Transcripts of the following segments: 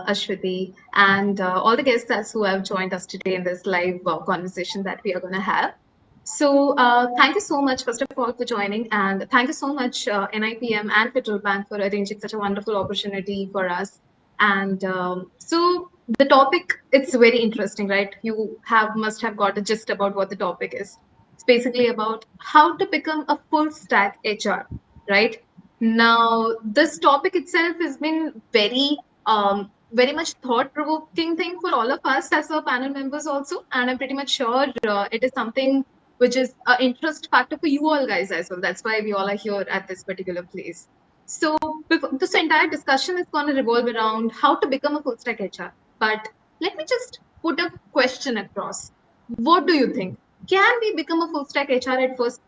Aswathi, and all the guests that's who have joined us today in this live conversation that we are going to have. So, thank you so much, first of all, for joining, and thank you so much, NIPM and Federal Bank, for arranging such a wonderful opportunity for us. And so, the topic, it's very interesting, right? You have must have got a gist about what the topic is. It's basically about how to become a full stack HR, right? Now, this topic itself has been very much thought provoking thing for all of us as our panel members also, and I'm pretty much sure it is something which is an interest factor for you all guys as well. That's why we all are here at this particular place. So this entire discussion is going to revolve around how to become a full stack HR. But let me just put a question across. What do you think? Can we become a full stack HR at first?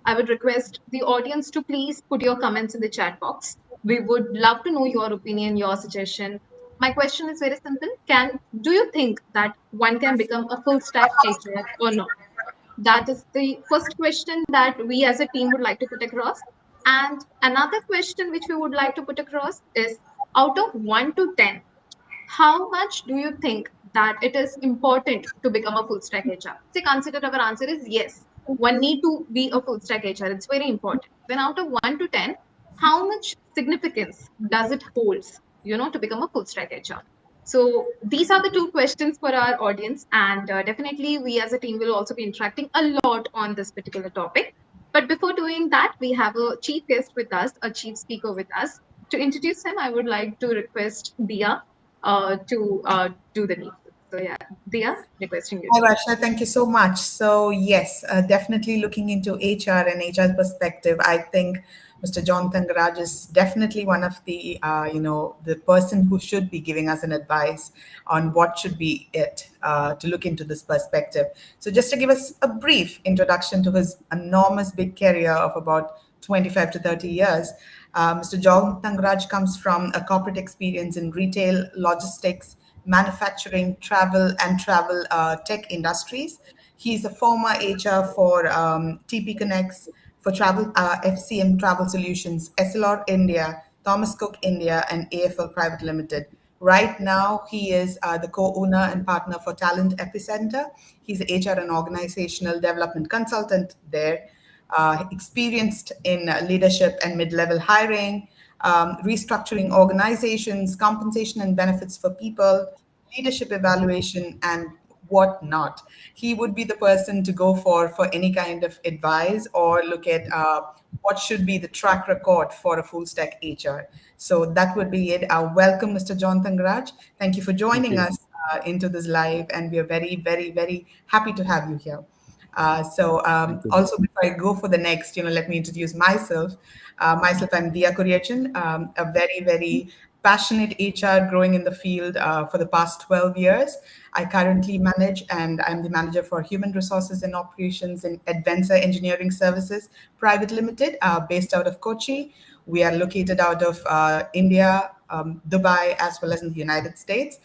I would request the audience to please put your comments in the chat box. We would love to know your opinion, your suggestion. My question is very simple. Do you think that one can become a full stack HR or not? That is the first question that we as a team would like to put across. And another question which we would like to put across is, out of 1 to 10, how much do you think that it is important to become a full stack HR? Say, consider our answer is yes. One need to be a full stack HR. It's very important. Then out of 1 to 10, how much significance does it holds, to become a full stack HR? So these are the two questions for our audience. And definitely we as a team will also be interacting a lot on this particular topic. But before doing that, we have a chief guest with us, a chief speaker with us. To introduce him, I would like to request Deeya to do the needful. So yeah, Deeya, requesting you. Hi, Varsha. Thank you so much. So yes, definitely looking into HR and HR perspective, I think Mr. John Thangaraj is definitely one of the person who should be giving us an advice on what should be it to look into this perspective. So just to give us a brief introduction to his enormous big career of about 25 to 30 years, Mr. John Thangaraj comes from a corporate experience in retail, logistics, manufacturing, travel tech industries. He's a former HR for TP Connects, for travel FCM Travel Solutions, SLR India, Thomas Cook India, and AFL Private Limited. Right now, he is the co-owner and partner for Talent Epicenter. He's an HR and organizational development consultant there, experienced in leadership and mid-level hiring, restructuring organizations, compensation and benefits for people, leadership evaluation, and whatnot. He would be the person to go for any kind of advice or look at what should be the track record for a full stack HR. So that would be it. Welcome, Mr. John Thangaraj. Thank you for joining us into this live, and we are very, very, very happy to have you here. Also, before I go for the next, let me introduce myself. I'm Deeya Kuriachan, a very, very passionate HR growing in the field for the past 12 years. I currently manage, and I'm the manager for human resources and operations in Adventure Engineering Services Private Limited, based out of Kochi. We are located out of India, Dubai, as well as in the United States.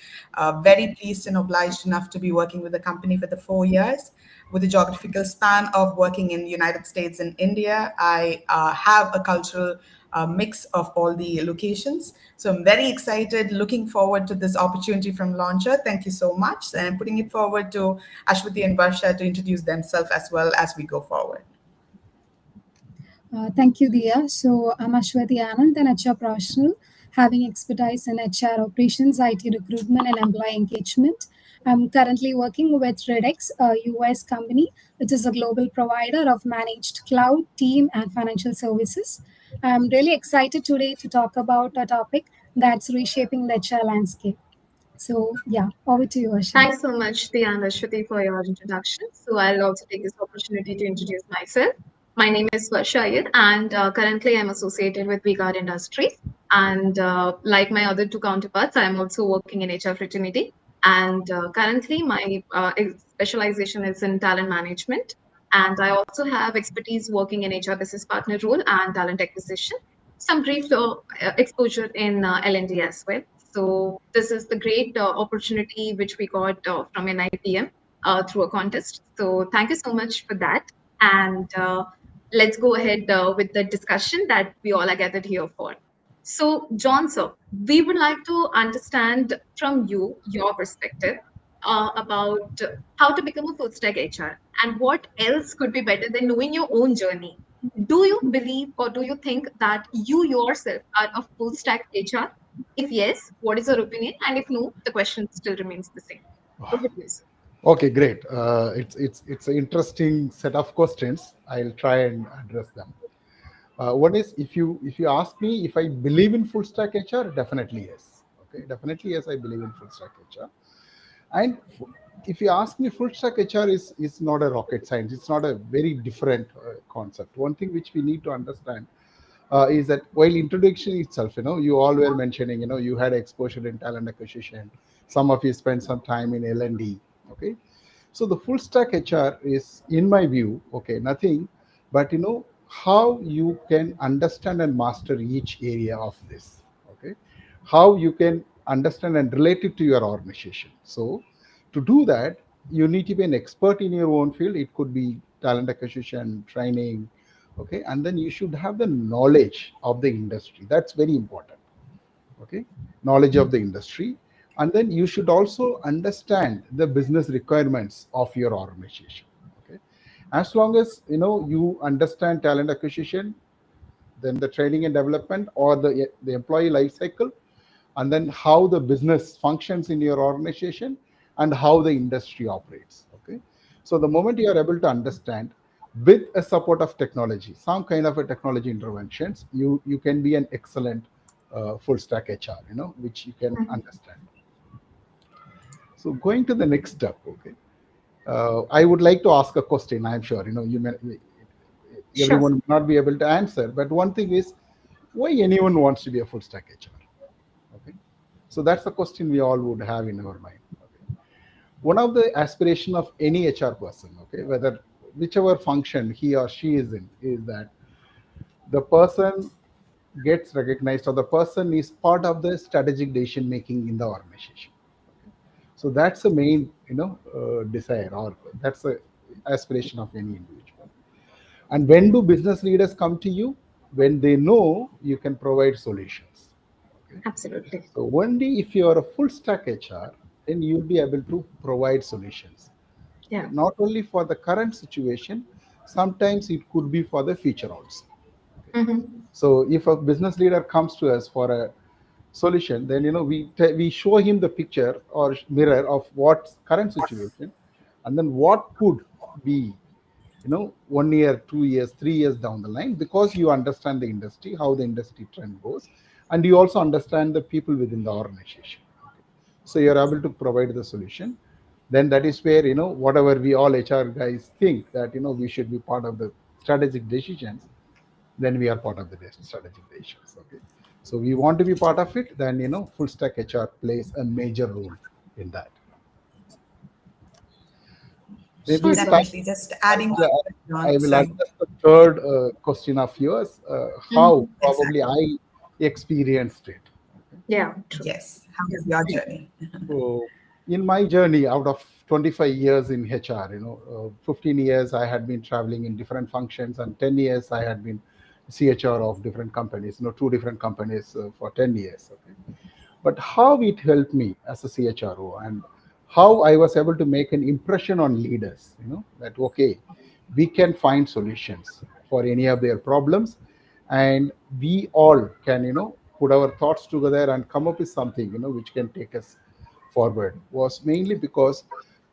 Very pleased and obliged enough to be working with the company for the 4 years. With a geographical span of working in the United States and India, I have a cultural mix of all the locations. So I'm very excited, looking forward to this opportunity from Launcher. Thank you so much. And I'm putting it forward to Aswathi and Varsha to introduce themselves as well as we go forward. Thank you, Deeya. So I'm Aswathi Anand, an HR professional having expertise in HR operations, IT recruitment, and employee engagement. I'm currently working with Redx, a US company, which is a global provider of managed cloud, team, and financial services. I'm really excited today to talk about a topic that's reshaping the HR landscape. So, yeah, over to you, Varsha. Thanks so much, Deeya and Aswathi, for your introduction. So I'll also take this opportunity to introduce myself. My name is Varsha Iyer, and currently I'm associated with Vigar Industries. And like my other two counterparts, I'm also working in HR fraternity. And currently, my specialization is in talent management. And I also have expertise working in HR business partner role and talent acquisition. Some brief exposure in L&D as well. So this is the great opportunity which we got from NIPM through a contest. So thank you so much for that. And let's go ahead with the discussion that we all are gathered here for. So, John, sir, we would like to understand from you your perspective about how to become a full stack HR and what else could be better than knowing your own journey. Do you believe or do you think that you yourself are a full stack HR? If yes, what is your opinion? And if no, the question still remains the same. Over to you, sir. Okay, great. It's an interesting set of questions. I'll try and address them. One is, if you ask me if I believe in full stack HR, definitely yes. Okay, definitely yes, I believe in full stack HR. And if you ask me, full stack HR is not a rocket science. It's not a very different concept. One thing which we need to understand is that while introduction itself, you all were mentioning, you had exposure in talent acquisition. Some of you spent some time in L&D. Okay, so the full stack HR is, in my view, okay, nothing but how you can understand and master each area of this. Okay, how you can understand and relate it to your organization. So to do that, you need to be an expert in your own field. It could be talent acquisition, training, okay, and then you should have the knowledge of the industry. That's very important. Okay, knowledge of the industry, and then you should also understand the business requirements of your organization. Okay, as long as you understand talent acquisition, then the training and development, or the employee life cycle, and then how the business functions in your organization and how the industry operates. Okay, so the moment you are able to understand, with a support of technology, some kind of a technology interventions, you can be an excellent full stack HR, which you can Mhm. understand. So going to the next step. Okay, I would like to ask a question. I'm sure you may, Sure. everyone will not be able to answer, but one thing is, why anyone wants to be a full stack HR? Okay, so that's the question we all would have in our mind. Okay, one of the aspiration of any HR person, okay, whether whichever function he or she is in, is that the person gets recognized, or the person is part of the strategic decision making in the organization. Okay, so that's the main desire, or that's the aspiration of any individual. And when do business leaders come to you? When they know you can provide solutions. Okay, Absolutely. so only if you are a full stack HR, then you'll be able to provide solutions. Okay, Yeah. not only for the current situation, sometimes it could be for the future also. Okay, Hmm. so if a business leader comes to us for a solution, then we show him the picture or mirror of what's current situation, and then what could be 1 year, 2 years, 3 years down the line, because you understand the industry, how the industry trend goes, and you also understand the people within the organization. Okay, so you're able to provide the solution. Then that is where whatever we all HR guys think that we should be part of the strategic decisions, then we are part of the strategic decisions. Okay, so we want to be part of it, then full stack HR plays a major role in that. Sure, Maybe sir. start. Definitely. Just I adding will, on to I John. will Sorry. address the third question of yours. How Hmm. probably Exactly. I experienced it. Okay. Yeah, true. Yes. How was your journey? So, in my journey, out of 25 years in HR, 15 years I had been traveling in different functions, and 10 years I had been CHR of different companies, two different companies for 10 years. Okay. But how it helped me as a CHRO, and how I was able to make an impression on leaders, that okay, we can find solutions for any of their problems, and we all can, put our thoughts together and come up with something, which can take us forward, was mainly because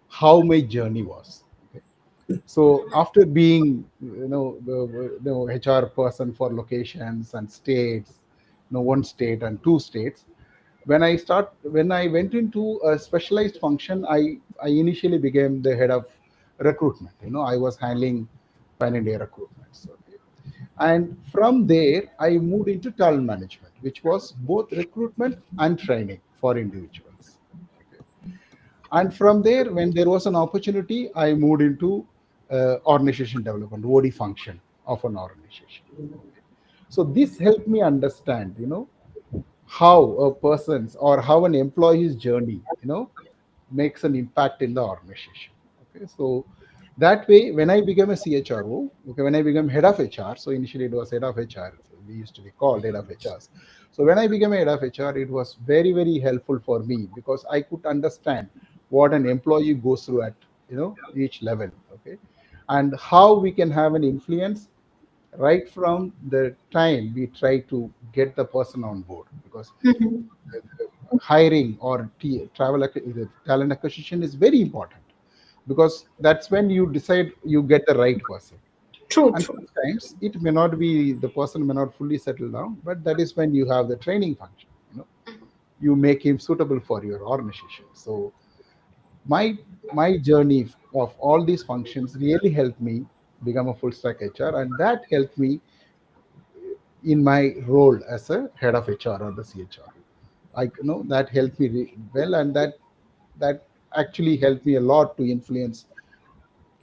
how my journey was. Okay. So after being, the HR person for locations and states, one state and two states, when I went into a specialized function, I initially became the head of recruitment. I was handling pan India recruitments. Okay. And from there, I moved into talent management, which was both recruitment and training for individuals. Okay. And from there, when there was an opportunity, I moved into organization development, OD function of an organization. Okay. So this helped me understand, how a person's or how an employee's journey, makes an impact in the organization. Okay, so that way, when I became a CHRO, okay, when I became head of HR, so initially it was head of HR we used to be called head of HRs. So when I became a head of HR, it was very, very helpful for me because I could understand what an employee goes through at each level, okay, and how we can have an influence right from the time we try to get the person on board. Because Mhm. hiring or the talent acquisition is very important, because that's when you decide you get the right person. True, And true. sometimes it may not be, the person may not fully settle down, but that is when you have the training function. You make him suitable for your organization. So my my journey of all these functions really helped me become a full stack HR, and that helped me in my role as a head of HR or the CHR. That helped me well, and that actually helped me a lot to influence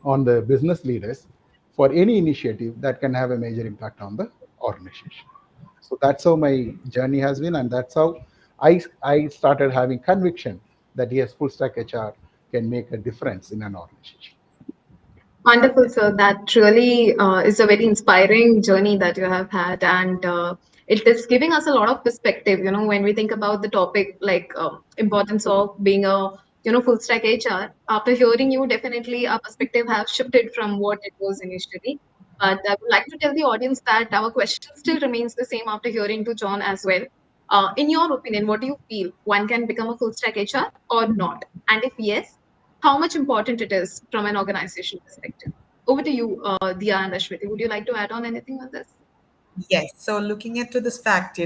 on the business leaders for any initiative that can have a major impact on the organization. So that's how my journey has been, and that's how I started having conviction that yes, full stack HR can make a difference in an organization. Wonderful, sir. That really is a very inspiring journey that you have had, and it is giving us a lot of perspective. When we think about the topic, like importance of being a full stack HR. After hearing you, definitely our perspective have shifted from what it was initially. But I would like to tell the audience that our question still remains the same after hearing to John as well. In your opinion, what do you feel? One can become a full stack HR or not? And if yes, how much important it is from an organization perspective. Over to you, Diya and Ashwati. Would you like to add on anything on this? Yes. So looking into this fact,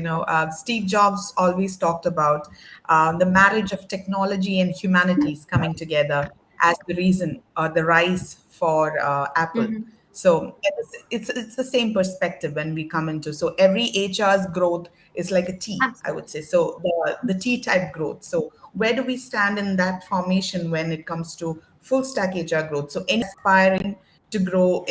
Steve Jobs always talked about the marriage of technology and humanities coming together as the reason or the rise for Apple. Mhm. So it's the same perspective when we come into. So every HR's growth is like a T, I would Absolutely. say. So the T type growth. So where do we stand in that formation when it comes to full stack HR growth? So any aspiring to grow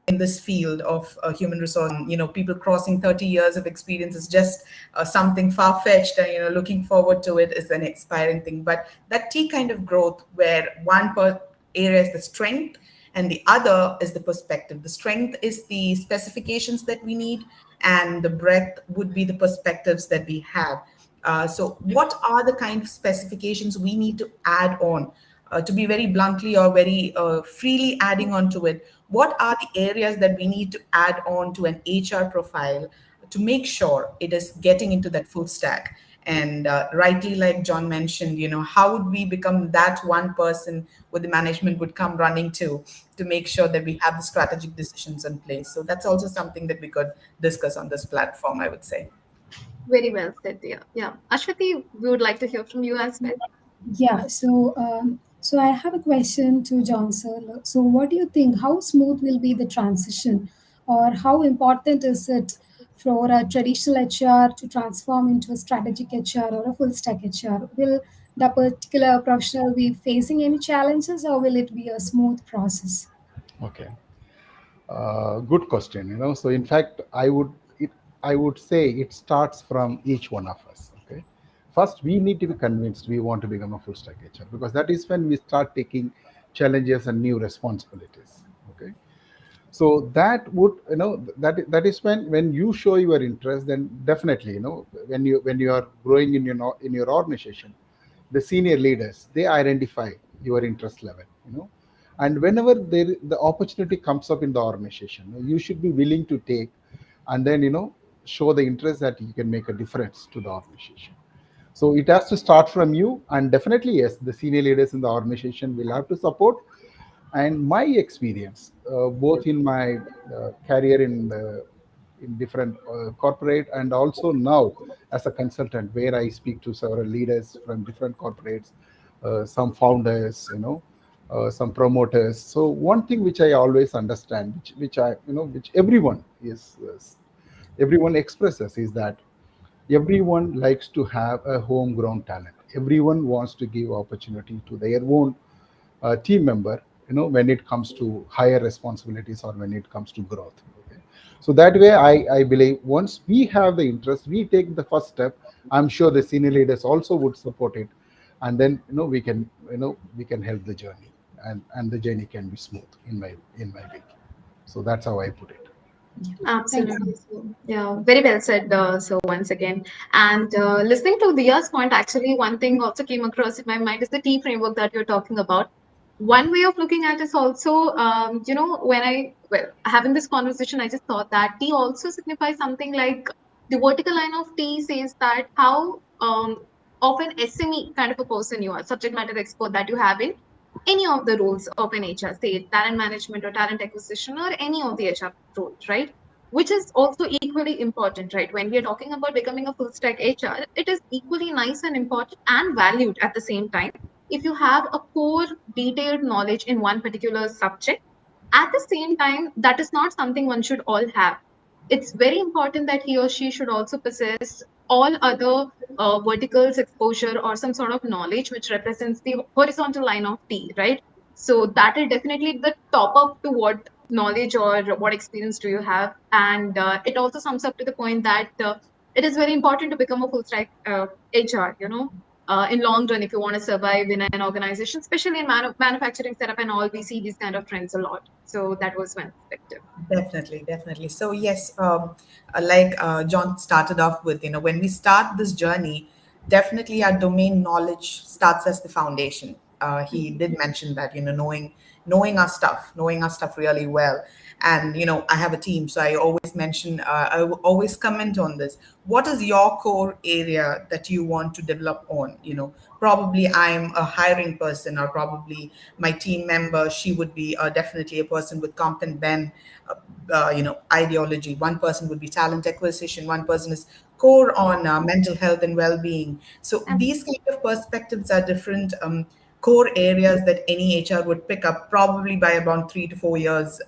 in this field of human resource, people crossing 30 years of experience is just something far-fetched, and looking forward to it is an expiring thing. But that T kind of growth, where one area is the strength and the other is the perspective. The strength is the specifications that we need, and the breadth would be the perspectives that we have. So what are the kind of specifications we need to add on? To be very bluntly or very freely adding on to it, what are the areas that we need to add on to an HR profile to make sure it is getting into that full stack? And rightly, like John mentioned, how would we become that one person where the management would come running to make sure that we have the strategic decisions in place? So that's also something that we could discuss on this platform, I would say. Very well said, Diya. Yeah. Ashwati, we would like to hear from you as well. Yeah, so I have a question to John sir. So what do you think? How smooth will be the transition, or how important is it for a traditional HR to transform into a strategic HR or a full stack HR? Will the particular professional be facing any challenges, or will it be a smooth process? Okay. Good question. So in fact, I would say it starts from each one of us. Okay. First, we need to be convinced we want to become a full stack HR, because that is when we start taking challenges and new responsibilities. Okay. So that would, that is when you show your interest, then definitely, when you are growing in your organization, the senior leaders, they identify your interest level, and whenever the opportunity comes up in the organization, you should be willing to take, and then show the interest that you can make a difference to the organization. So it has to start from you, and definitely yes, the senior leaders in the organization will have to support. And my experience, both in my career in different corporate, and also now as a consultant, where I speak to several leaders from different corporates, some founders, some promoters. So one thing which I always understand, which I which everyone expresses, is that everyone likes to have a homegrown talent. Everyone wants to give opportunity to their own team member, when it comes to higher responsibilities or when it comes to growth. Okay. So that way, I believe once we have the interest, we take the first step. I'm sure the senior leaders also would support it, and then we can help the journey, and the journey can be smooth in my way. So that's how I put it. Thank you. Absolutely. So, yeah, very well said. So once again, and listening to Diya's point, actually, one thing also came across in my mind is the T framework that you're talking about. One way of looking at is also, when having this conversation, I just thought that T also signifies something like the vertical line of T says that how of an SME kind of a person you are, subject matter expert that you have in any of the roles of an HR, say it talent management or talent acquisition or any of the HR roles, right? Which is also equally important, right? When we are talking about becoming a full stack HR, it is equally nice and important and valued at the same time. If you have a core detailed knowledge in one particular subject, at the same time, that is not something one should all have. It's very important that he or she should also possess all other verticals exposure or some sort of knowledge which represents the horizontal line of T, right? So that is definitely the top up to what knowledge or what experience do you have. And it also sums up to the point that it is very important to become a full stack HR, in long run if you want to survive in an organization, especially in manufacturing setup and all, we see these kind of trends a lot. So that was my perspective. Definitely, definitely. So yes, like John started off with, when we start this journey, definitely our domain knowledge starts as the foundation. He did mention that, knowing our stuff really well. And I have a team, so I always mention, I will always comment on this. What is your core area that you want to develop on? Probably I'm a hiring person, or probably my team member, she would be definitely a person with comp and ben ideology. One person would be talent acquisition. One person is core on mental health and well-being. So these kind of perspectives are different core areas that any HR would pick up probably by about 3 to 4 years.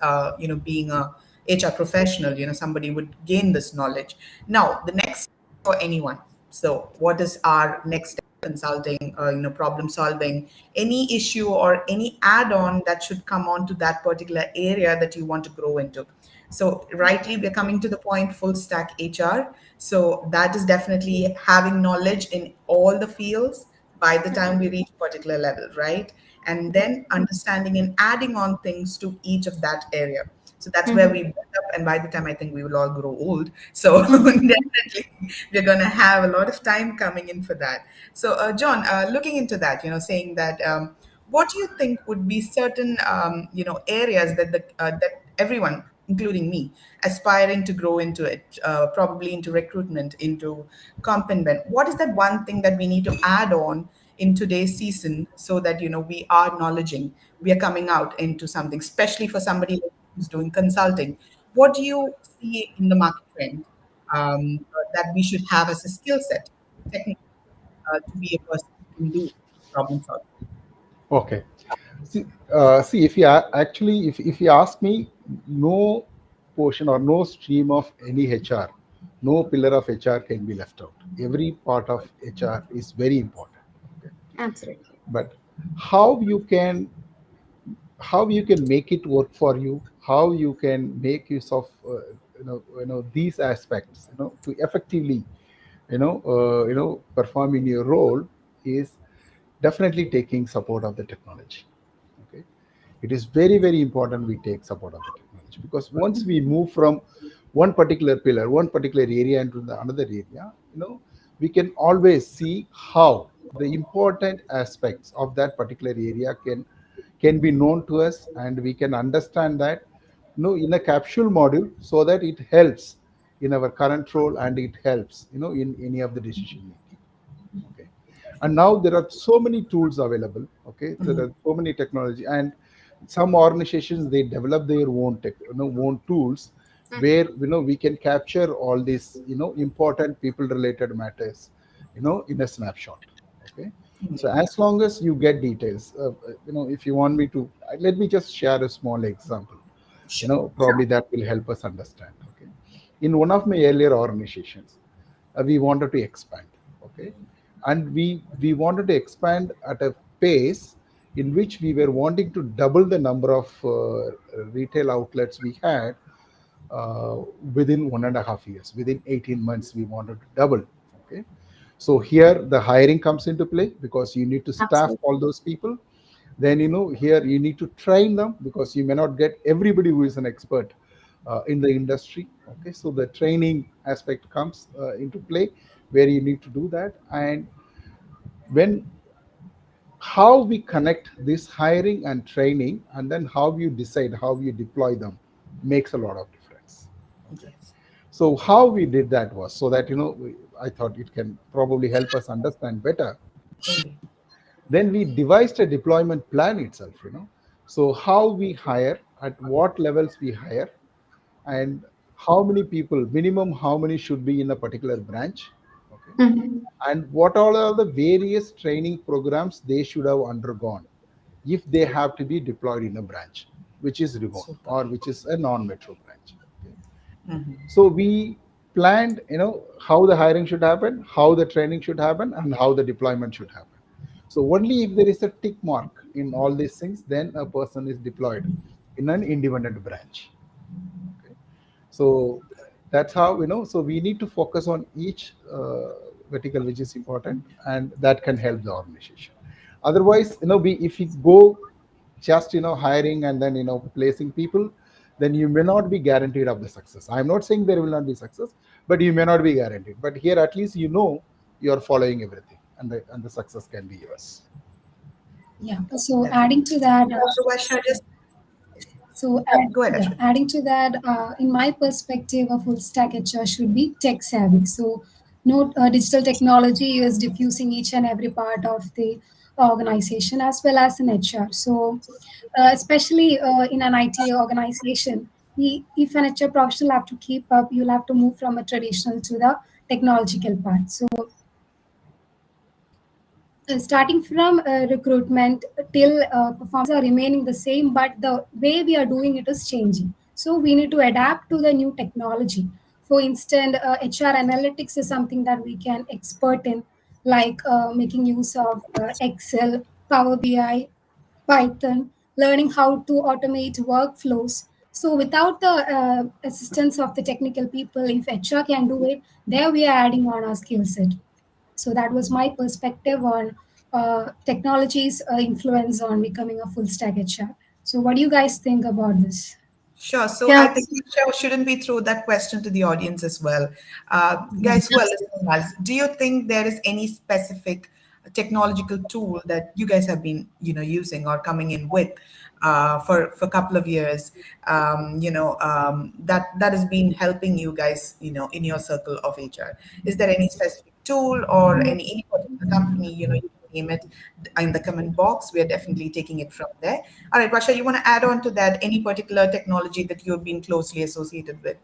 Being a HR professional, somebody would gain this knowledge. Now, the next for anyone. So, what is our next step? Consulting, problem solving, any issue or any add-on that should come onto that particular area that you want to grow into. So rightly, we're coming to the point, full stack HR. So that is definitely having knowledge in all the fields by the time we reach a particular level, right? And then understanding and adding on things to each of that area. So that's where we build up, and by the time I think we will all grow old. So definitely we're going to have a lot of time coming in for that. So, John, looking into that, saying that, what do you think would be certain, areas that everyone, including me, aspiring to grow into it, probably into recruitment, into comp and ben. What is that one thing that we need to add on in today's season so that we are acknowledging we are coming out into something, especially for somebody who's doing consulting? What do you see in the market trend that we should have as a skill set, technically, to be a person who can do problem solving? Okay. See, if you ask me, no portion or no stream of any HR, no pillar of HR can be left out. Every part of HR is very important. Okay. Absolutely. But how you can how you can make it work for you, how you can make use of these aspects, to effectively perform in your role is definitely taking support of the technology. Okay, it is very very important we take support of the technology, because once we move from one particular pillar, one particular area into the another area, we can always see how the important aspects of that particular area can be known to us, and we can understand that in a capsule module, so that it helps in our current role, and it helps in any of the decision making. Okay, and now there are so many tools available. Okay, so there are so many technology, and some organizations, they develop their own own tools, where we can capture all these important people related matters in a snapshot. Okay, so as long as you get details, if you want me to, let me just share a small example, Sure. probably that will help us understand. Okay, in one of my earlier organizations, we wanted to expand. Okay, and we wanted to expand at a pace in which we were wanting to double the number of retail outlets we had uh, within 1.5 years. Within 18 months, we wanted to double. Okay, so here the hiring comes into play, because you need to staff Absolutely. all those people. Then here you need to train them, because you may not get everybody who is an expert in the industry. Okay, so the training aspect comes into play, where you need to do that. And when how we connect this hiring and training, and then how you decide how you deploy them, makes a lot of difference. Okay, Yes, so how we did that was so that, I thought it can probably help us understand better. indeed. Then we devised a deployment plan itself. So how we hire, at what levels we hire, and how many people minimum, how many should be in a particular branch. Okay, Mhm. and what all are the various training programs they should have undergone if they have to be deployed in a branch which is remote Super. or which is a non-metro branch. Okay. Mhm. So we planned, how the hiring should happen, how the training should happen, and how the deployment should happen. So only if there is a tick mark in all these things, then a person is deployed in an independent branch. Okay. So that's how, so we need to focus on each vertical which is important, and that can help the organization. Otherwise, we if we go just hiring and then placing people, then you may not be guaranteed of the success. I'm not saying there will not be success, but you may not be guaranteed. But here at least you are following everything, and the success can be yours. Yeah. So Definitely. adding to that, So Varsha, just go ahead, yeah, Ashwin. adding to that, in my perspective, a full stack HR should be tech savvy. So, no digital technology is diffusing each and every part of the organization as well as in HR. So, especially in an IT organization, if an HR professional have to keep up, you'll have to move from a traditional to the technological part. So, starting from recruitment till performance are remaining the same, but the way we are doing it is changing. So we need to adapt to the new technology. For instance, HR analytics is something that we can expert in, like making use of Excel, Power BI, Python, learning how to automate workflows. So without the assistance of the technical people, if HR can do it, there we are adding on our skill set. So that was my perspective on technology's influence on becoming a full stack HR. So what do you guys think about this? Sure. So I Yeah. think we shouldn't we throw that question to the audience as well. Yeah. Guys who are listening to us, do you think there is any specific technological tool that you guys have been, using or coming in with for a couple of years, that has been helping you guys, in your circle of HR? Is there any specific tool or any particular company, you can name it in the comment box. We are definitely taking it from there. All right, Varsha, you want to add on to that any particular technology that you've been closely associated with?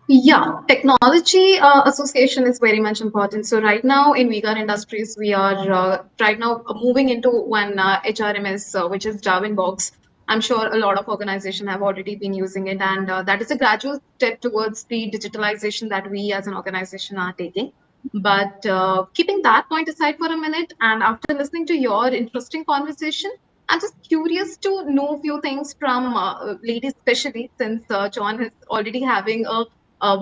Yeah, technology association is very much important. So right now in Uyghur Industries, we are right now moving into one HRMS, which is Darwin Box. I'm sure a lot of organizations have already been using it, and that is a gradual step towards the digitalization that we as an organization are taking. But keeping that point aside for a minute, and after listening to your interesting conversation, I'm just curious to know a few things from ladies, especially since John is already having a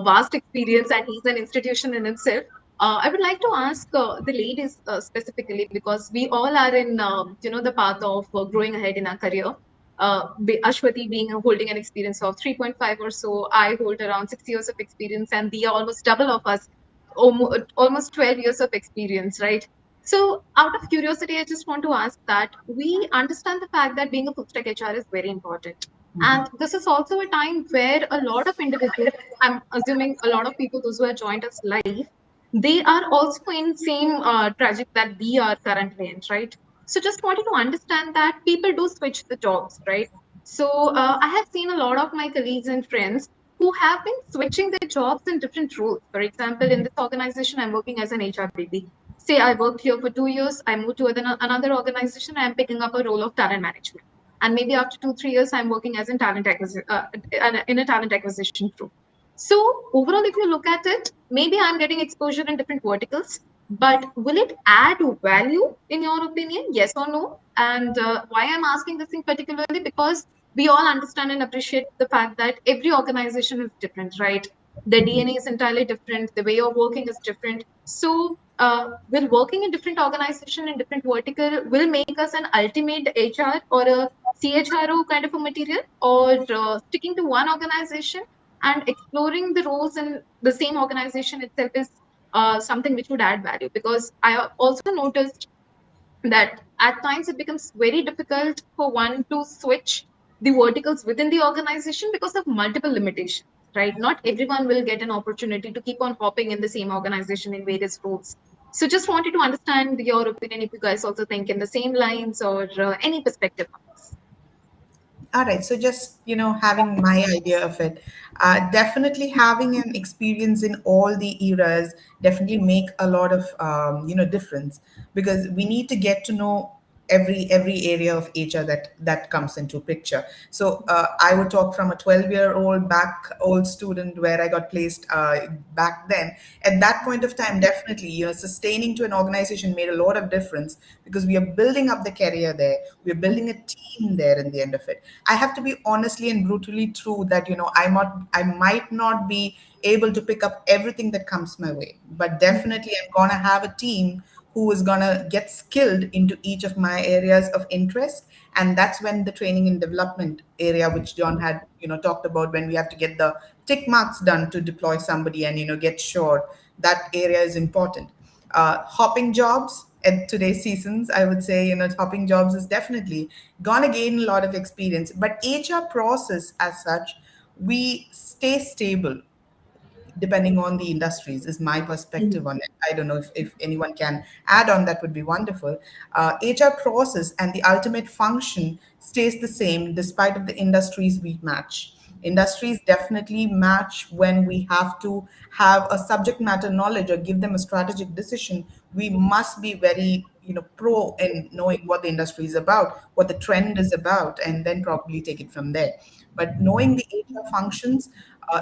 vast experience and he's an institution in itself. I would like to ask the ladies specifically because we all are in the path of growing ahead in our career. Ashwathi being holding an experience of 3.5 or so, I hold around 6 years of experience, and Deeya almost double of us, almost 12 years of experience, right? So, out of curiosity, I just want to ask that we understand the fact that being a full stack HR is very important. And this is also a time where a lot of individuals, I'm assuming a lot of people, those who have joined us live, they are also in same tragic that we are currently in, right? So just wanted to understand that people do switch the jobs, right? So I have seen a lot of my colleagues and friends who have been switching their jobs in different roles. For example, in this organization, I'm working as an HR BB. Say I worked here for 2 years, I moved to another organization, I'm picking up a role of talent management. And maybe after 2, 3 years, I'm working as in a talent acquisition group. So overall, if you look at it, maybe I'm getting exposure in different verticals, but will it add value in your opinion? Yes or no? And why I'm asking this thing particularly because we all understand and appreciate the fact that every organization is different, right? The DNA is entirely different. The way of working is different. So, will working in different organization in different vertical will make us an ultimate HR or a CHRO kind of a material, or sticking to one organization and exploring the roles in the same organization itself is something which would add value. Because I also noticed that at times it becomes very difficult for one to switch the verticals within the organization because of multiple limitations, right? Not everyone will get an opportunity to keep on hopping in the same organization in various roles. So just wanted to understand your opinion, if you guys also think in the same lines, or any perspective on this. All right, so just having my idea of it, definitely having an experience in all the eras definitely make a lot of difference, because we need to get to know every area of HR that comes into picture. So I would talk from a 12-year-old back old student where I got placed back then. At that point of time, definitely sustaining to an organization made a lot of difference, because we are building up the career there, we're building a team there in the end of it. I have to be honestly and brutally true that I might not be able to pick up everything that comes my way, but definitely I'm gonna have a team who is gonna get skilled into each of my areas of interest. And that's when the training and development area, which John had talked about, when we have to get the tick marks done to deploy somebody and get sure that area is important. Hopping jobs at today's seasons, I would say, hopping jobs is definitely gonna gain a lot of experience. But HR process as such, we stay stable depending on the industries, is my perspective on it. I don't know if anyone can add on, that would be wonderful. HR process and the ultimate function stays the same despite of the industries we match. Industries definitely match when we have to have a subject matter knowledge or give them a strategic decision. We must be very pro in knowing what the industry is about, what the trend is about, and then probably take it from there. But knowing the HR functions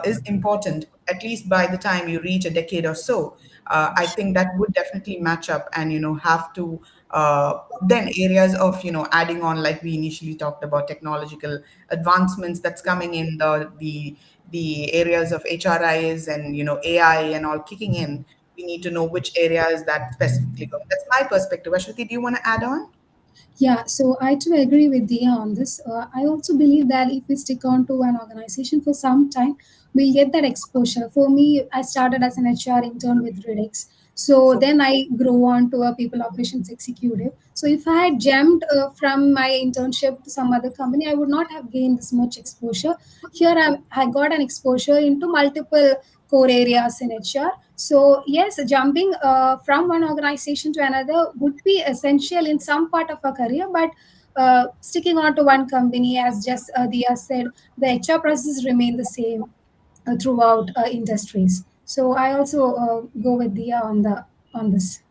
is important, at least by the time you reach a decade or so. I think that would definitely match up, and have to then areas of adding on, like we initially talked about, technological advancements that's coming in, the areas of HRIs and AI and all kicking in. We need to know which areas that specifically go. That's my perspective. Ashwati, do you want to add on? Yeah, so I too agree with Dia on this. I also believe that if we stick on to an organization for some time, we'll get that exposure. For me, I started as an HR intern with Redix. So So then I grow on to a people operations executive. So if I had jumped from my internship to some other company, I would not have gained this much exposure. Here I got an exposure into multiple core areas in HR. So yes, jumping from one organization to another would be essential in some part of a career, but sticking on to one company, as just Dia said, the HR processes remain the same throughout industries. So I also go with Dia on this.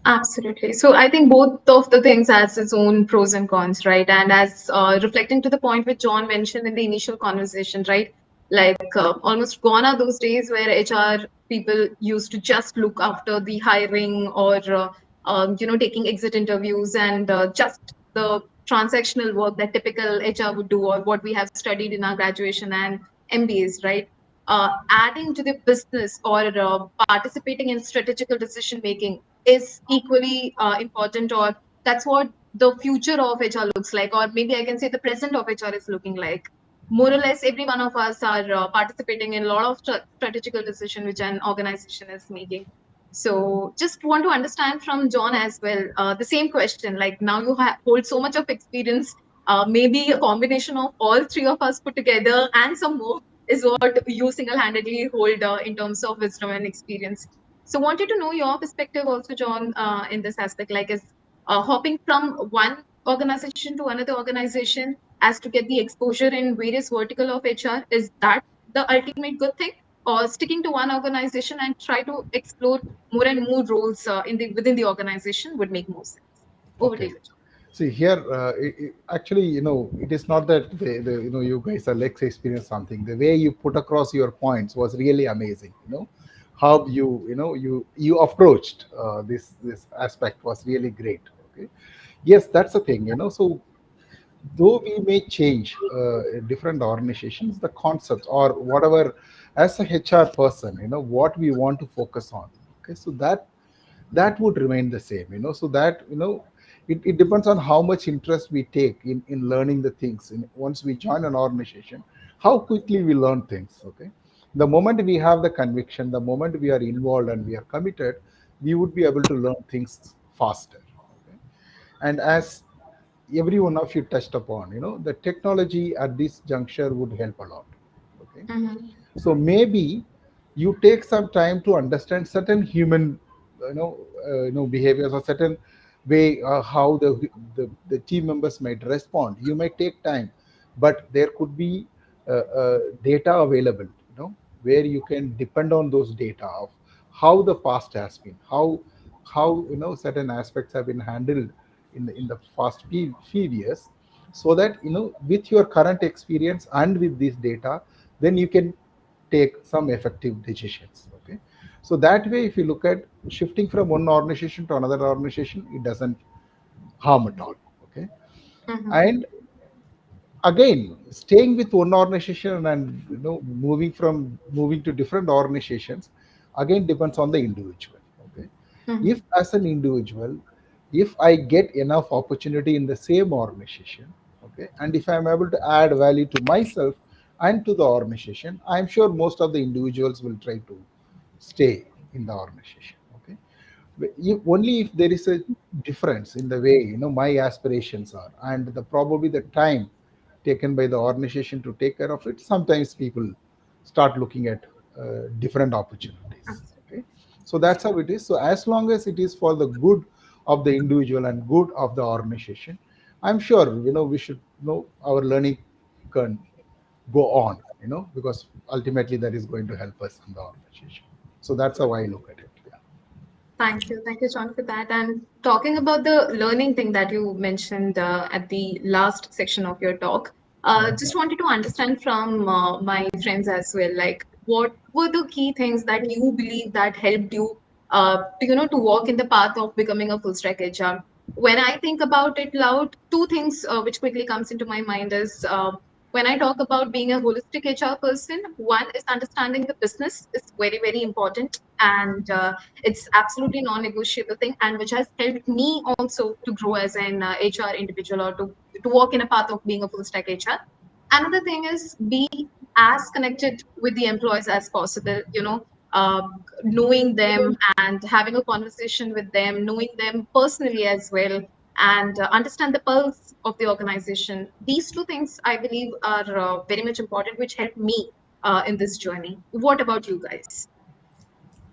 Absolutely. So I think both of the things has its own pros and cons, right? And as reflecting to the point which John mentioned in the initial conversation, right? Like almost gone are those days where HR people used to just look after the hiring, or taking exit interviews, and just the transactional work that typical HR would do, or what we have studied in our graduation and MBAs, right? Adding to the business, or participating in strategical decision making is equally important, or that's what the future of HR looks like, or maybe I can say the present of HR is looking like. More or less, every one of us are participating in a lot of strategical decision which an organization is making. So, just want to understand from John as well the same question. Like now, you hold so much of experience. Maybe a combination of all three of us put together and some more is what you single-handedly hold in terms of wisdom and experience. So, wanted to know your perspective also, John, in this aspect. Like, is hopping from one organization to another organization as to get the exposure in various vertical of HR, is that the ultimate good thing, or sticking to one organization and try to explore more and more roles in the within the organization would make more sense? Over to Okay. you, John. See here, actually, it is not that you guys are less experienced something. The way you put across your points was really amazing. How you approached this aspect was really great. Okay, yes, that's the thing. So though we may change different organizations, the concepts or whatever as a HR person, what we want to focus on. Okay, so that would remain the same. So that it depends on how much interest we take in learning the things. Once we join an organization, how quickly we learn things. Okay, the moment we have the conviction, the moment we are involved and we are committed, we would be able to learn things faster. Okay, and as every one of you touched upon, the technology at this juncture would help a lot. Okay, Mm-hmm. so maybe you take some time to understand certain human behaviors, or certain way how the team members might respond. You might take time, but there could be data available, where you can depend on those data of how the past has been, how certain aspects have been handled in the past few years, so that with your current experience and with this data, then you can take some effective decisions. Okay, so that way, if you look at shifting from one organization to another organization, it doesn't harm at all. Okay, Mm-hmm. and again, staying with one organization and moving to different organizations, again depends on the individual. Okay, if Mm-hmm. as an individual, if I get enough opportunity in the same organization, okay, and if I'm able to add value to myself and to the organization, I'm sure most of the individuals will try to stay in the organization. Okay, only if there is a difference in the way my aspirations are, and probably the time taken by the organization to take care of it, sometimes people start looking at different opportunities. Okay, so that's how it is. So as long as it is for the good of the individual and good of the organization, I'm sure we should our learning can go on, because ultimately that is going to help us in the organization. So that's how I look at it. Yeah. Thank you, John, for that. And talking about the learning thing that you mentioned at the last section of your talk, just wanted to understand from my friends as well, like what were the key things that you believe that helped you, to walk in the path of becoming a full stack HR? When I think about it loud, two things which quickly comes into my mind is when I talk about being a holistic HR person, one is understanding the business is very, very important. And it's absolutely non-negotiable thing, and which has helped me also to grow as an HR individual, or to walk in a path of being a full stack HR. Another thing is be as connected with the employees as possible, uh, knowing them and having a conversation with them, knowing them personally as well, and understand the pulse of the organization. These two things I believe are very much important, which help me in this journey. What about you guys?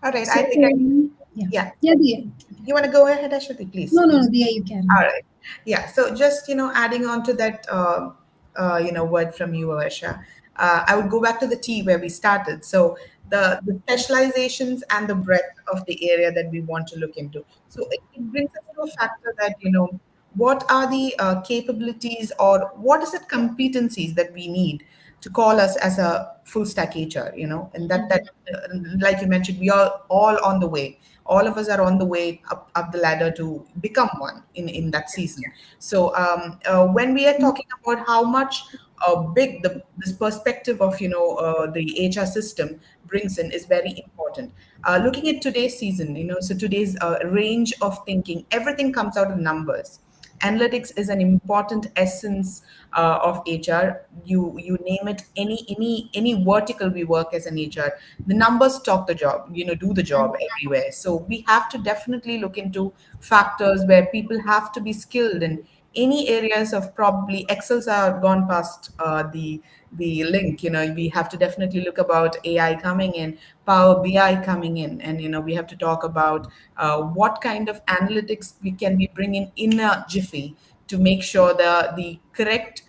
All right, I So, think yeah. yeah. Yeah, Diya. You want to go ahead, Ashwati, please? No, no, no, Diya, you carry. All right. Yeah. So just, adding on to that, word from you, Varsha, I would go back to the T where we started. So the specializations and the breadth of the area that we want to look into. So it brings us to a factor that, what are the capabilities, or what is it competencies that we need to call us as a full stack HR, and like you mentioned, we are all on the way. All of us are on the way up the ladder to become one in that season. So when we are talking about how much big this perspective of the HR system brings in is very important. Looking at today's season, so today's range of thinking, everything comes out of numbers. Analytics is an important essence of HR. You name it, any vertical we work as an HR, the numbers talk the job, do the job everywhere. So we have to definitely look into factors where people have to be skilled in any areas of, probably Excels are gone past the link. We have to definitely look about AI coming in, Power BI coming in, and we have to talk about what kind of analytics we can we bring in a jiffy to make sure the correct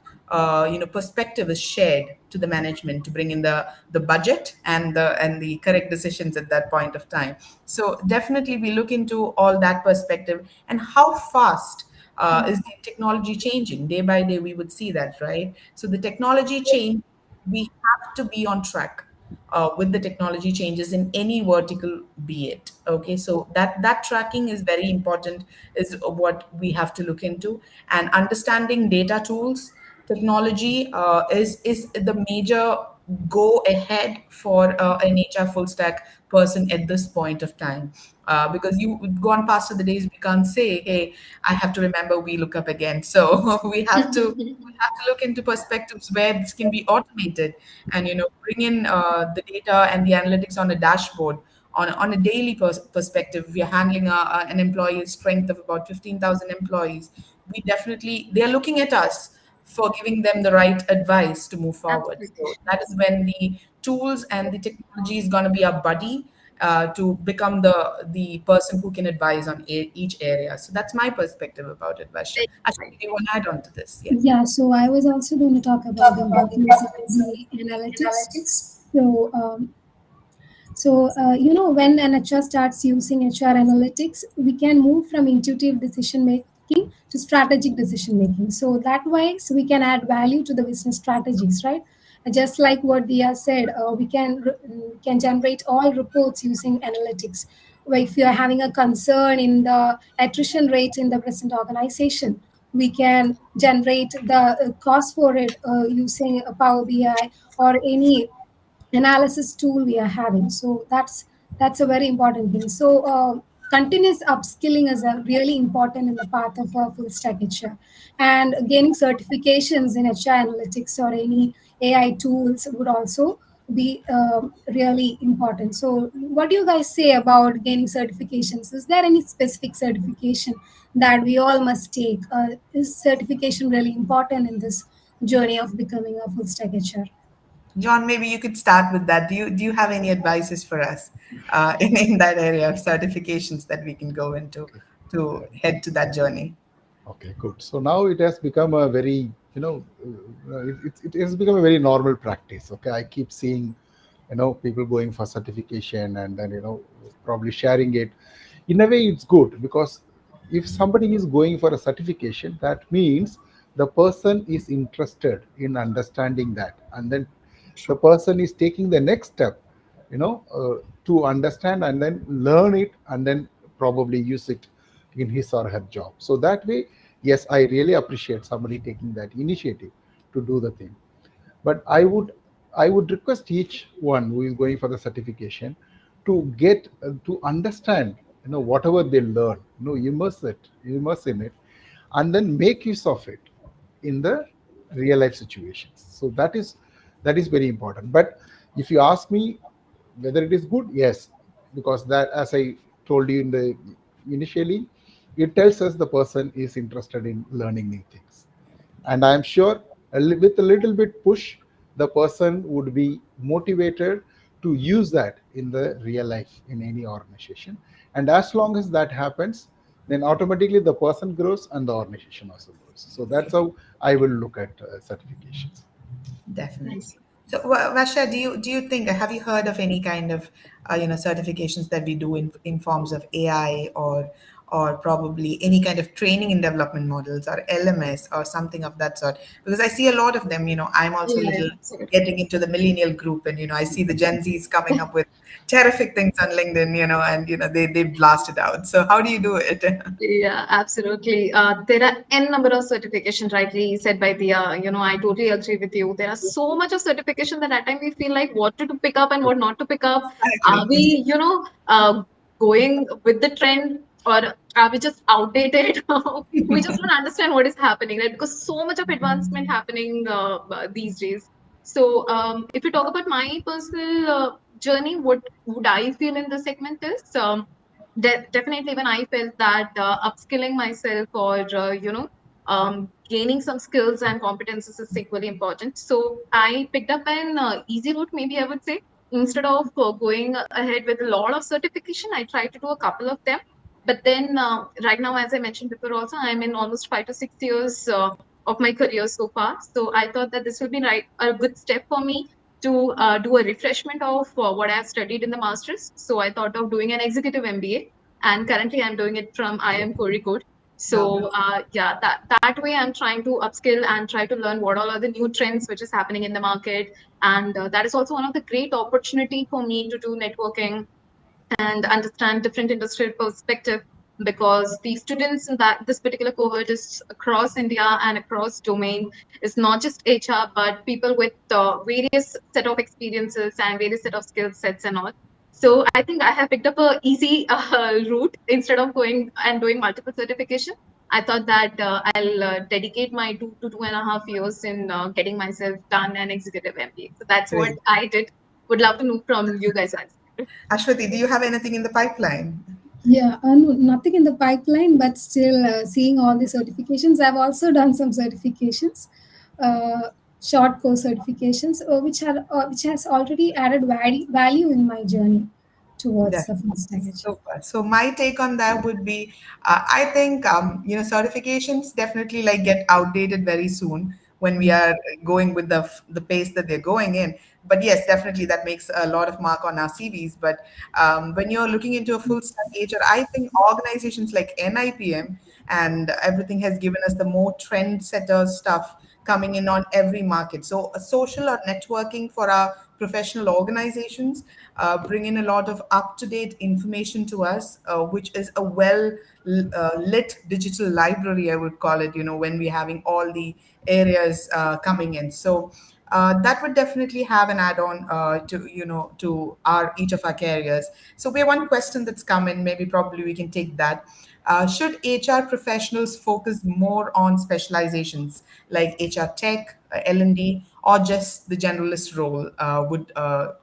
perspective is shared to the management to bring in the budget and the correct decisions at that point of time. So definitely we look into all that perspective, and how fast is the technology changing day by day. We would see that, right? So the technology change, we have to be on track with the technology changes in any vertical, be it. Okay, so that tracking is very important, is what we have to look into. And understanding data tools, technology is the major go ahead for an HR full stack person at this point of time. Because you've gone past the days we can't say, hey, I have to remember we look up again. So we have to look into perspectives where this can be automated and bring in the data and the analytics on a dashboard on a daily perspective. We are handling an employee strength of about 15,000 employees. We definitely, they're looking at us for giving them the right advice to move forward. Absolutely. So that is when the tools and the technology is going to be our buddy to become the person who can advise on each area. So that's my perspective about it, Varsha. Actually, do you want to add on to this? Yeah. Yeah, so I was also going to talk about the importance of the analytics. So, when an HR starts using HR analytics, we can move from intuitive decision making to strategic decision making. So that way, so we can add value to the business strategies, right? Just like what Dia said, we can generate all reports using analytics. Where if you are having a concern in the attrition rate in the present organization, we can generate the cost for it using a Power BI or any analysis tool we are having. So that's a very important thing. So continuous upskilling is a really important in the path of a full stack HR, and gaining certifications in HR analytics or any AI tools would also be really important. So what do you guys say about gaining certifications? Is there any specific certification that we all must take? Is certification really important in this journey of becoming a full stack HR? John, maybe you could start with that. Do you have any advices for us in that area of certifications that we can go into to head to that journey? Okay, good. So now it has become a very, it has become a very normal practice. Okay, I keep seeing, people going for certification and then, probably sharing it. In a way, it's good because if somebody is going for a certification, that means the person is interested in understanding that, and then the person is taking the next step, to understand and then learn it and then probably use it in his or her job. So that way, yes, I really appreciate somebody taking that initiative to do the thing. But I would request each one who is going for the certification to get to understand, whatever they learn, immerse in it, and then make use of it in the real life situations. So that is very important. But if you ask me whether it is good, yes, because that, as I told you in the initially, it tells us the person is interested in learning new things. And I am sure with a little bit push, the person would be motivated to use that in the real life in any organization. And as long as that happens, then automatically the person grows and the organization also grows. So that's how I will look at certifications. Definitely. Nice. So, Vasha, do you think, have you heard of any kind of certifications that we do in forms of AI or probably any kind of training and development models or LMS or something of that sort? Because I see a lot of them. I'm also a Yeah, little absolutely. getting into the millennial group, and I see the Gen Zs coming up with terrific things on LinkedIn, and they blast it out. So, how do you do it? Yeah, absolutely. There are n number of certification, rightly said by Diya. I totally agree with you. There are so much of certification that at time we feel like what to pick up and what not to pick up. Are Exactly. we, going with the trend, or are we just outdated? We just don't understand what is happening, right? Because so much of advancement happening these days. So, if you talk about my personal journey, what would I feel in this segment is definitely when I felt that upskilling myself or gaining some skills and competences is equally important. So I picked up an easy route, maybe I would say. Instead of going ahead with a lot of certification, I tried to do a couple of them. But then right now, as I mentioned before, also I'm in almost 5 to 6 years of my career so far. So I thought that this would be a good step for me to do a refreshment of what I've studied in the masters. So I thought of doing an executive MBA, and currently I'm doing it from IIM Kozhikode. Wow. So yeah, that way I'm trying to upskill and try to learn what all are the new trends which is happening in the market, and that is also one of the great opportunity for me to do networking and understand different industrial perspective. because the students in that this particular cohort is across India and across domain. Is not just HR, but people with various set of experiences and various set of skill sets and all. So I think I have picked up a easy route instead of going and doing multiple certification. I thought that I'll dedicate my 2 to 2.5 years in getting myself done an executive MBA. So that's what Great. I did. Would love to know from you guys as well. Ashwati, do you have anything in the pipeline? Yeah, no, nothing in the pipeline, but still seeing all the certifications. I've also done some certifications, uh, short course certifications, which has already added value in my journey towards the full stack HR. Super. So my take on that would be, I think certifications definitely like get outdated very soon when we are going with the pace that they're going in. But yes, definitely that makes a lot of mark on our CVs. But when you're looking into a full stack HR, I think organizations like NIPM and everything has given us the more trendsetter stuff coming in on every market. So a social or networking for our professional organizations bring in a lot of up-to-date information to us, which is a lit digital library, I would call it, when we're having all the areas coming in. So that would definitely have an add-on to our each of our careers. So we have one question that's come in. Maybe probably we can take that. Should HR professionals focus more on specializations like HR tech, L&D, or just the generalist role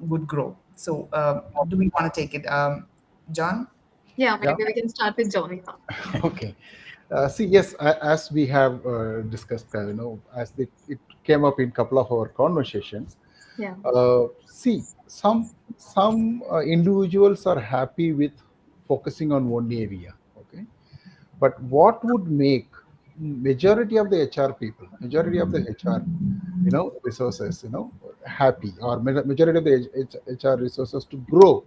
would grow? So, do we want to take it, John? Yeah, Yeah. maybe we can start with Johnny. Okay. See, yes, as we have discussed, as it came up in a couple of our conversations. Yeah. See, some individuals are happy with focusing on one area. Okay, but what would make majority of the HR people, majority of the HR, resources, happy, or majority of the HR resources to grow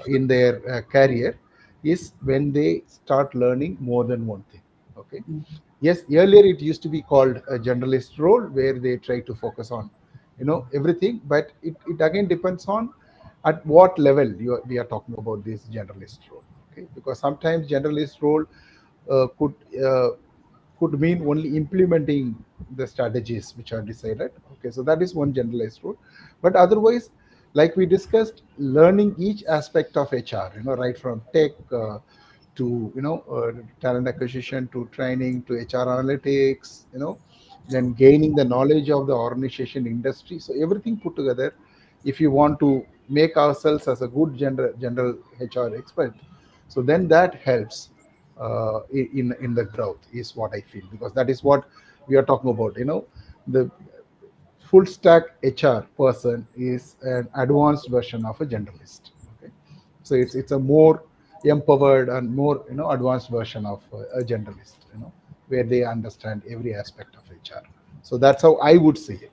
in their career is when they start learning more than one thing. Okay. Yes, earlier it used to be called a generalist role where they try to focus on everything, but it again depends on at what level we are talking about this generalist role. Okay, because sometimes generalist role could could mean only implementing the strategies which are decided. Okay, so that is one generalized rule. But otherwise, like we discussed, learning each aspect of HR, right from tech to talent acquisition to training to HR analytics, then gaining the knowledge of the organization industry. So everything put together, if you want to make ourselves as a good general HR expert, so then that helps in the growth is what I feel, because that is what we are talking about. The full stack HR person is an advanced version of a generalist. Okay, so it's a more empowered and more advanced version of a generalist. Where they understand every aspect of HR. So that's how I would see it.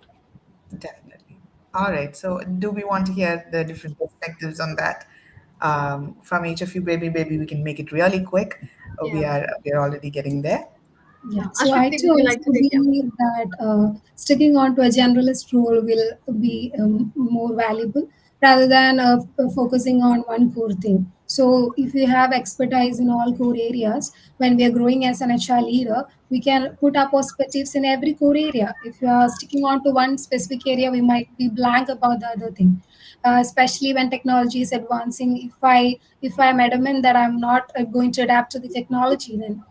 Definitely. All right. So, do we want to hear the different perspectives on that from each of you? Maybe we can make it really quick. Yeah. We are already getting there. Yeah, so I Ashwati, too would you like to also take it? believe that sticking on to a generalist role will be more valuable rather than focusing on one core thing. So, if we have expertise in all core areas, when we are growing as an HR leader, we can put our perspectives in every core area. If you are sticking on to one specific area, we might be blank about the other thing. Especially when technology is advancing, if I'm adamant that I'm not going to adapt to the technology, then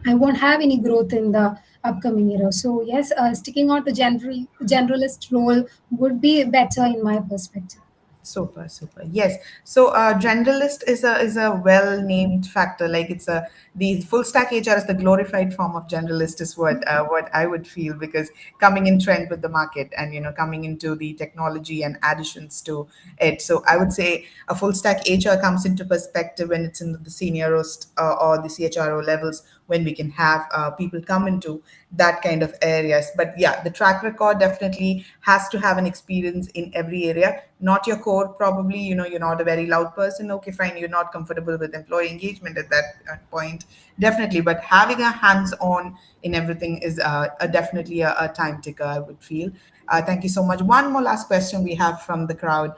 I won't have any growth in the upcoming era. So yes, sticking on to generalist role would be better in my perspective. Super, super. Yes. So, generalist is a well named factor. Like it's a the full stack HR is the glorified form of generalist is what I would feel, because coming in trend with the market and coming into the technology and additions to it. So I would say a full stack HR comes into perspective when it's in the seniorist or the CHRO levels, when we can have people come into that kind of areas. But yeah, the track record definitely has to have an experience in every area. Not your core, probably, you're not a very loud person. Okay, fine, you're not comfortable with employee engagement at that point, definitely. But having a hands-on in everything is definitely a time taker, I would feel. Thank you so much. One more last question we have from the crowd.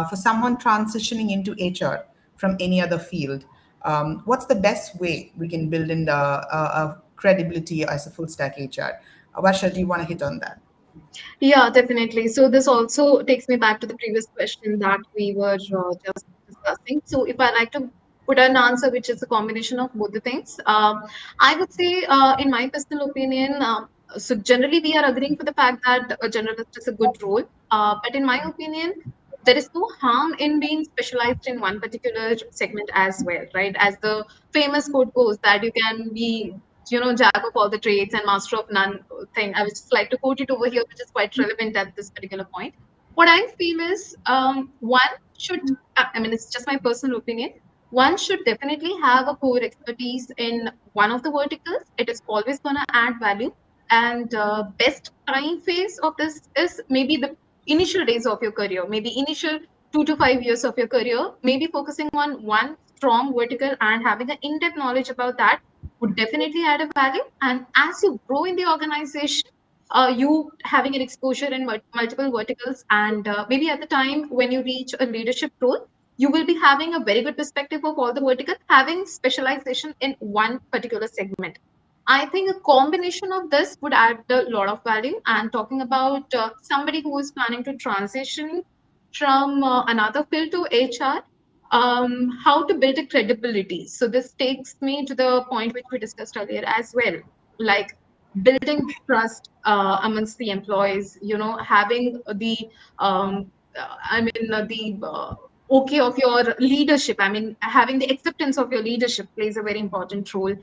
For someone transitioning into HR from any other field, What's the best way we can build in the credibility as a full stack HR? Varsha, do you want to hit on that? Yeah, definitely. So this also takes me back to the previous question that we were just discussing. So if I like to put an answer which is a combination of both the things, I would say, in my personal opinion, so generally we are agreeing for the fact that a generalist is a good role. But in my opinion, there is no harm in being specialized in one particular segment as well, right? As the famous quote goes, that you can be, jack of all the trades and master of none thing. I would just like to quote it over here, which is quite relevant at this particular point. What I feel is, one should, I mean, it's just my personal opinion. One should definitely have a core expertise in one of the verticals. It is always going to add value. And best time phase of this is maybe the initial days of your career, maybe initial 2 to 5 years of your career, maybe focusing on one strong vertical and having an in-depth knowledge about that would definitely add a value. And as you grow in the organization, you having an exposure in multiple verticals, and maybe at the time when you reach a leadership role, you will be having a very good perspective of all the verticals, having specialization in one particular segment. I think a combination of this would add a lot of value. And talking about somebody who is planning to transition from another field to HR, how to build a credibility. So this takes me to the point which we discussed earlier as well, like building trust amongst the employees. Having the the okay of your leadership. I mean, having the acceptance of your leadership plays a very important role.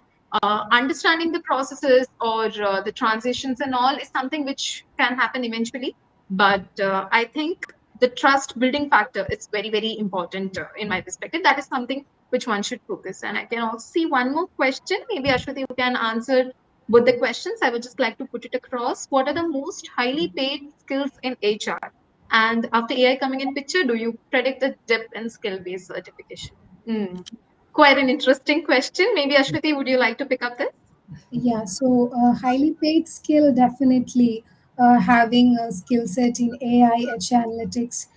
Understanding the processes or the transitions and all is something which can happen eventually, but I think the trust building factor is very, very important in my perspective. That is something which one should focus. And I can also see one more question. Maybe Ashwathi, you can answer both the questions. I would just like to put it across. What are the most highly paid skills in HR? And after AI coming in picture, do you predict a dip in skill-based certification? Hmm. Quite an interesting question. Maybe Ashwathi, would you like to pick up this? Yeah, so highly paid skill, definitely having a skill set in AI, HR analytics.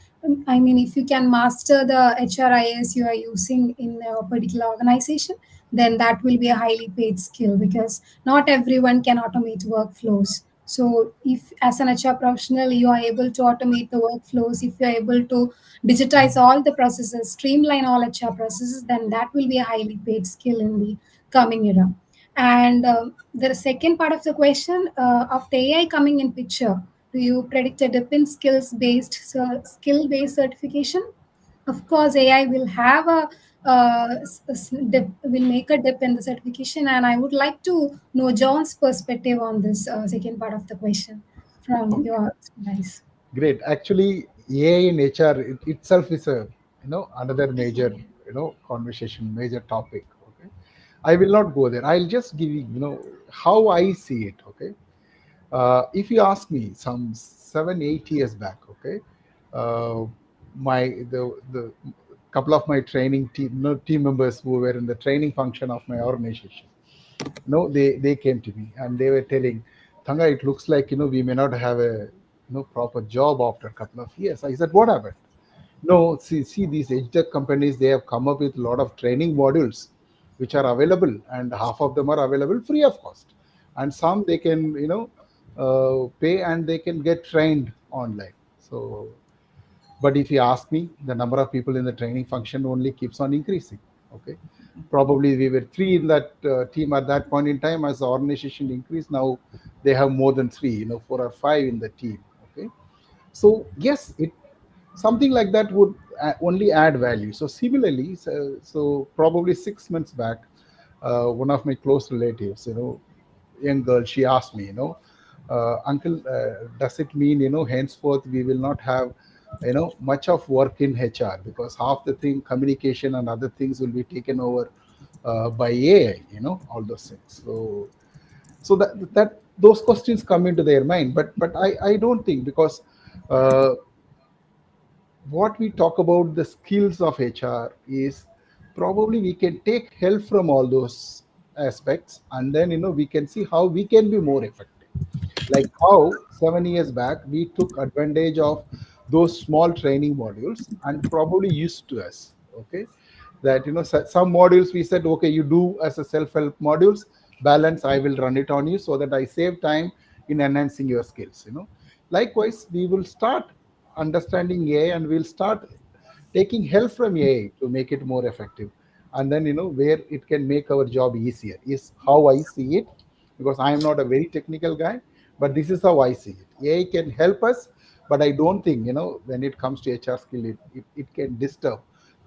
I mean, if you can master the HRIS you are using in a particular organization, then that will be a highly paid skill because not everyone can automate workflows. So, if as an HR professional you are able to automate the workflows, if you are able to digitize all the processes, streamline all HR processes, then that will be a highly paid skill in the coming era. And the second part of the question, after AI coming in picture, do you predict a dip in skill based certification? Of course, AI will have a dip, will make a dip in the certification, and I would like to know John's perspective on this second part of the question from your guys. Great. Actually, AI in HR itself is a another major conversation, major topic. Okay, I will not go there. I'll just give you how I see it. Okay, if you ask me some 7 8 years back, okay, uh, my the couple of my training team team members who were in the training function of my organization, they came to me and they were telling, Thanga, it looks like we may not have a proper job after a couple of years. I said, what happened? No, see these edtech companies, they have come up with a lot of training modules which are available, and half of them are available free of cost, and some they can pay and they can get trained online. So but if you ask me, the number of people in the training function only keeps on increasing. Okay, probably we were three in that team at that point in time. As the organization increased, now they have more than three, 4 or 5 in the team. Okay, so yes, it something like that would only add value. So similarly, so probably 6 months back, one of my close relatives, young girl, she asked me, uncle, does it mean henceforth we will not have much of work in HR because half the thing, communication and other things, will be taken over by AI, all those things. So that those questions come into their mind, but I don't think, because uh, what we talk about the skills of HR is probably we can take help from all those aspects, and then we can see how we can be more effective. Like how 7 years back we took advantage of those small training modules and probably used to us. Okay, that some modules we said, okay, you do as a self-help modules, balance I will run it on you so that I save time in enhancing your skills. Likewise, we will start understanding AI, and we'll start taking help from AI to make it more effective. And then, where it can make our job easier is how I see it, because I am not a very technical guy, but this is how I see it. AI can help us, but I don't think, when it comes to HR skill, it can disturb,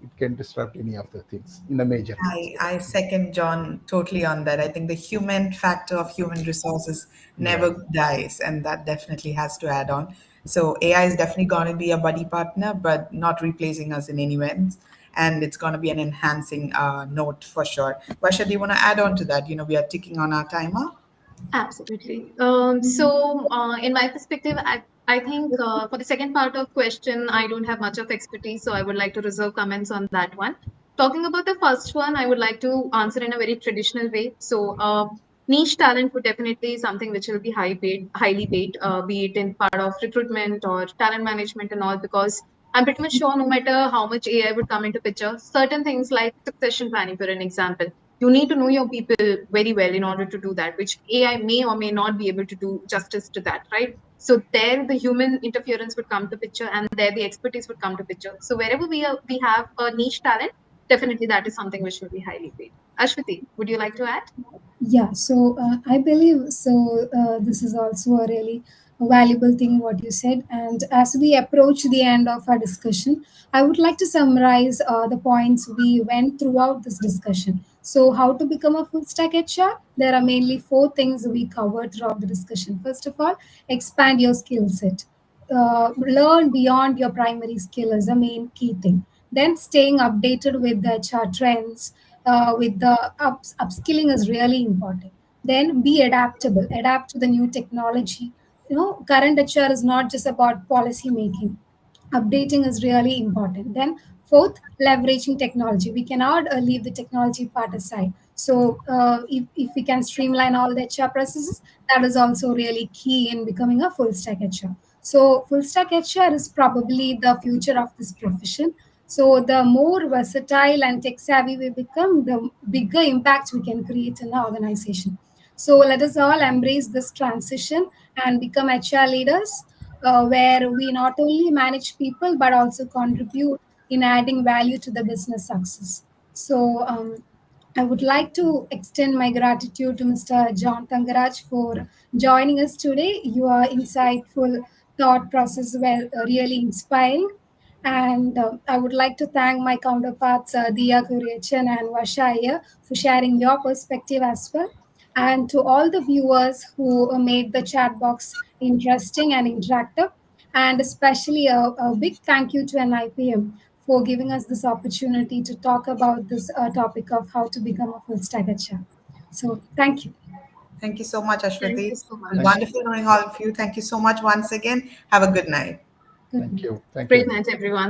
it can disrupt any of the things in a major ways. I second John totally on that. I think the human factor of human resources Yeah. never dies, and that definitely has to add on. So AI is definitely going to be a buddy partner, but not replacing us in any ways. And it's going to be an enhancing note for sure. Varsha, do you want to add on to that? We are ticking on our timer. Absolutely. In my perspective, I think for the second part of question, I don't have much of expertise, so I would like to reserve comments on that one. Talking about the first one, I would like to answer in a very traditional way. Niche talent would definitely something which will be highly paid, be it in part of recruitment or talent management and all, because I'm pretty much sure no matter how much AI would come into picture, certain things like succession planning, for an example, you need to know your people very well in order to do that, which AI may or may not be able to do justice to that, right? So there the human interference would come to picture, and there the expertise would come to picture. So wherever we have a niche talent, definitely that is something which will be highly paid. Ashwati, would you like to add? Yeah, so I believe so. This is also a really valuable thing what you said. And as we approach the end of our discussion, I would like to summarize the points we went throughout this discussion. So, how to become a full stack HR? There are mainly four things we covered throughout the discussion. First of all, expand your skill set. Learn beyond your primary skill is the main key thing. Then staying updated with the HR trends, with the upskilling is really important. Then be adaptable, adapt to the new technology. Current HR is not just about policy making. Updating is really important. Then fourth, leveraging technology. We cannot leave the technology part aside. So if we can streamline all the HR processes, that is also really key in becoming a full stack HR. So full stack HR is probably the future of this profession. So the more versatile and tech savvy we become, the bigger impact we can create in the organization. So let us all embrace this transition and become HR leaders, where we not only manage people but also contribute in adding value to the business success. So I would like to extend my gratitude to Mr. John Thangaraj for joining us today. Your insightful thought process were really inspiring. And I would like to thank my counterparts, Deeya, Kuriachan, and Varsha Iyer, for sharing your perspective as well. And to all the viewers who made the chat box interesting and interactive. And especially a big thank you to NIPM for giving us this opportunity to talk about this topic of how to become a full stack HR. So, thank you. Thank you so much, Thank you Ashwati. so Thank much. you. Wonderful knowing all of you. Thank you so much once again. Have a good night. Good Thank night. you. Thank you, Great everyone. night, everyone.